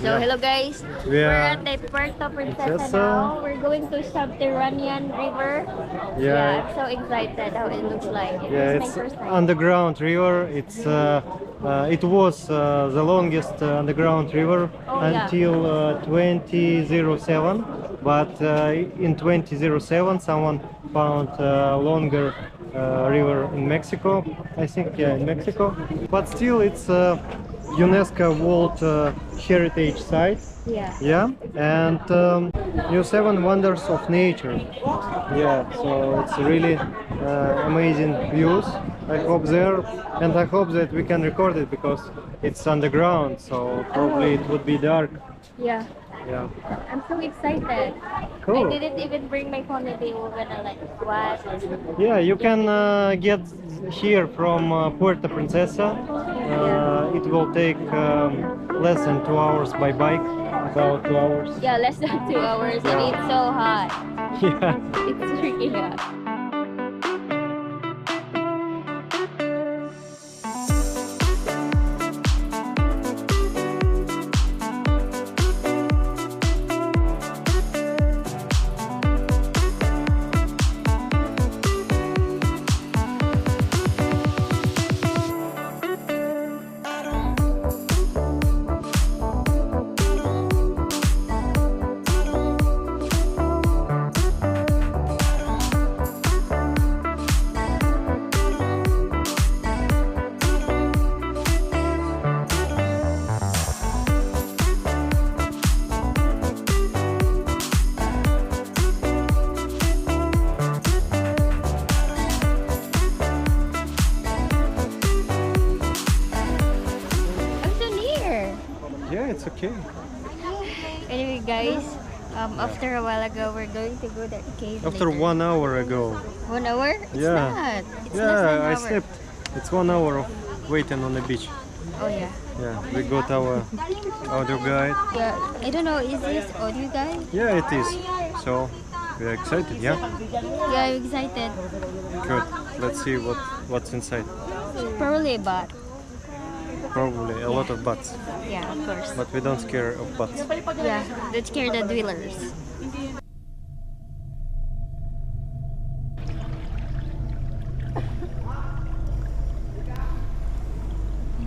So hello guys, we're at the Puerto Princesa now. We're going to Subterranean River. Yeah, I'm so excited how it looks like. Yeah, It's it's my first time. underground river. It was the longest underground river Oh yeah. until 2007, but in 2007 someone found a longer river in Mexico. I think, yeah, in Mexico. But still, it's UNESCO World Heritage Site. Yeah. Yeah, and new seven wonders of nature. Yeah, so it's really amazing views. I hope there, and I hope that we can record it because it's underground, so probably it would be dark. Yeah. Yeah. I'm so excited. Cool. I didn't even bring my phone today. We're gonna like what? Yeah, you can get here from Puerto Princesa. It will take less than 2 hours by bike, about 2 hours. Yeah, less than 2 hours and it's so hot. Yeah. It's freaking hot. It's okay. Anyway, guys, after a while ago, we're going to go that cave. After later. 1 hour ago. 1 hour? It's Yeah. not. It's less than Yeah, an I hour. slept. It's 1 hour of waiting on the beach. Oh yeah. Yeah, we got our audio guide. Yeah. I don't know. Is this audio guide? Yeah, it is. So we're excited. Yeah. Yeah, I'm excited. Good. Let's see what's inside. Probably a bot. Probably a lot of butts, Yeah, of course. but we don't scare of butts. Yeah, that scare the dwellers.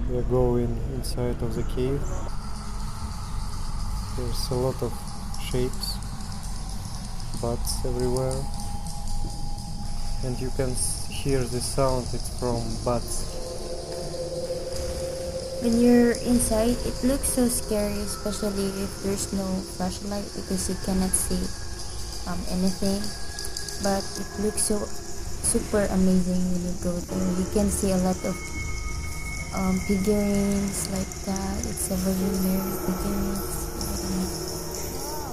We're going inside of the cave. There's a lot of shapes, butts everywhere, and you can hear the sound. It's from butts. When you're inside, it looks so scary, especially if there's no flashlight because you cannot see anything. But it looks so super amazing when you go there. You can see a lot of figurines like that. It's a Virgin Mary figurines.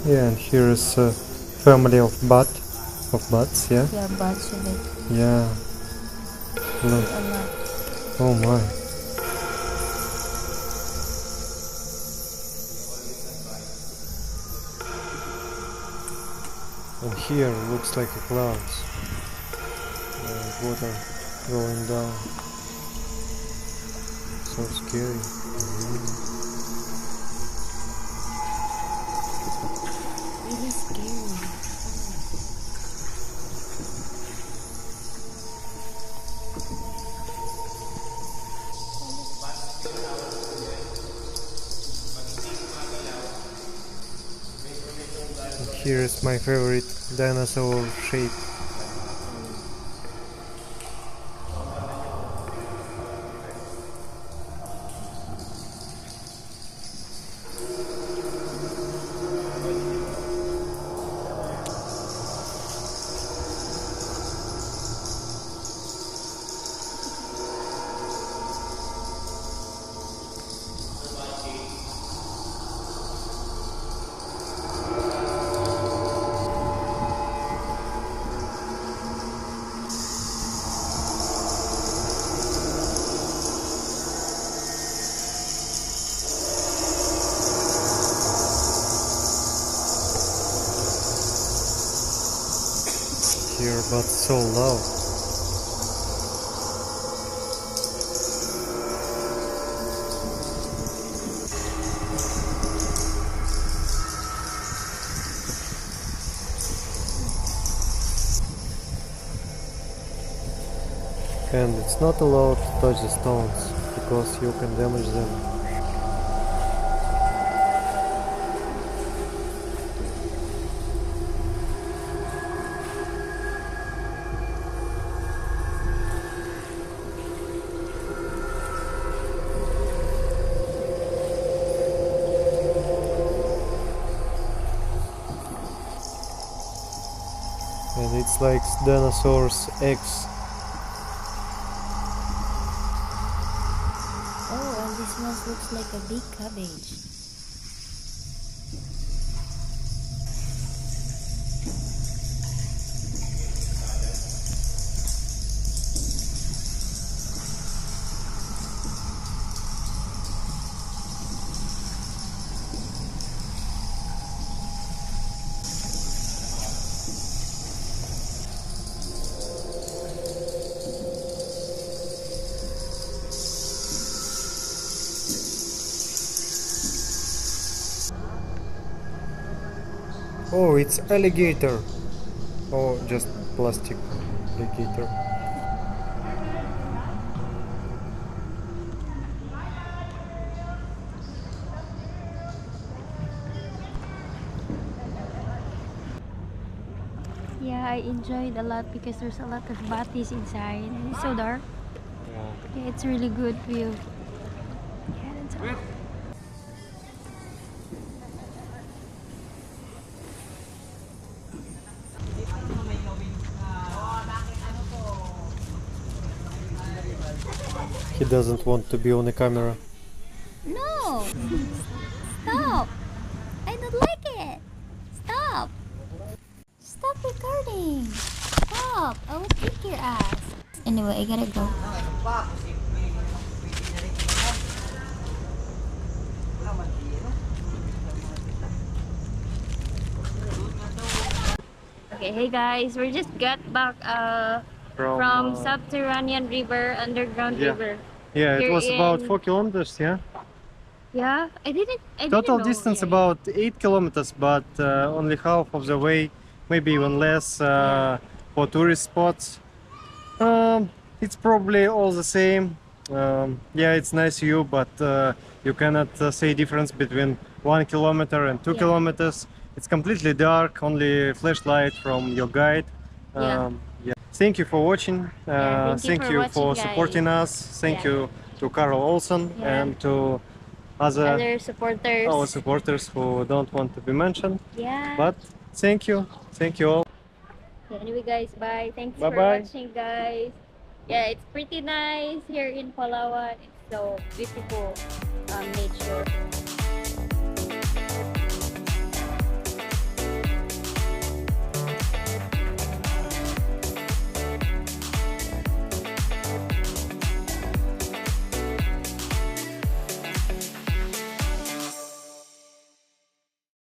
Yeah, and here is a family of butts. Yeah. Yeah, bunch of it. Yeah. Look. A lot. Oh my. And here looks like a clouds. Water going down. So scary. Really scary. Here is my favorite dinosaur shape. Here, but so loud. And it's not allowed to touch the stones because you can damage them. And it's like dinosaurs' eggs. Oh, and this one looks like a big cabbage. Oh, it's alligator. Oh, just plastic alligator. Yeah, I enjoyed a lot because there's a lot of batis inside and it's so dark. Yeah, it's really good view. Yeah, that's all. He doesn't want to be on the camera. No! Stop! I don't like it! Stop! Stop recording! Stop! I will kick your ass. Anyway, I gotta go. Okay, hey guys, we just got back from Subterranean River, underground river. Yeah, it Here was about in- 4 kilometers, yeah? Yeah, I didn't Total know. distance Yeah, about 8 kilometers, but only half of the way, maybe even less, for tourist spots. It's probably all the same. Yeah, it's nice view, but you cannot say difference between 1 kilometer and 2 Yeah. kilometers. It's completely dark, only flashlight from your guide. Yeah. Yeah. Thank you for watching. thank you for watching, supporting us. Thank Yeah. you to Carl Olson Yeah. and to other Other supporters. our supporters who don't want to be mentioned. Yeah. But thank you all. Yeah, anyway guys, bye. Thanks for Bye-bye. watching guys. Yeah, it's pretty nice here in Palawan. It's so beautiful nature.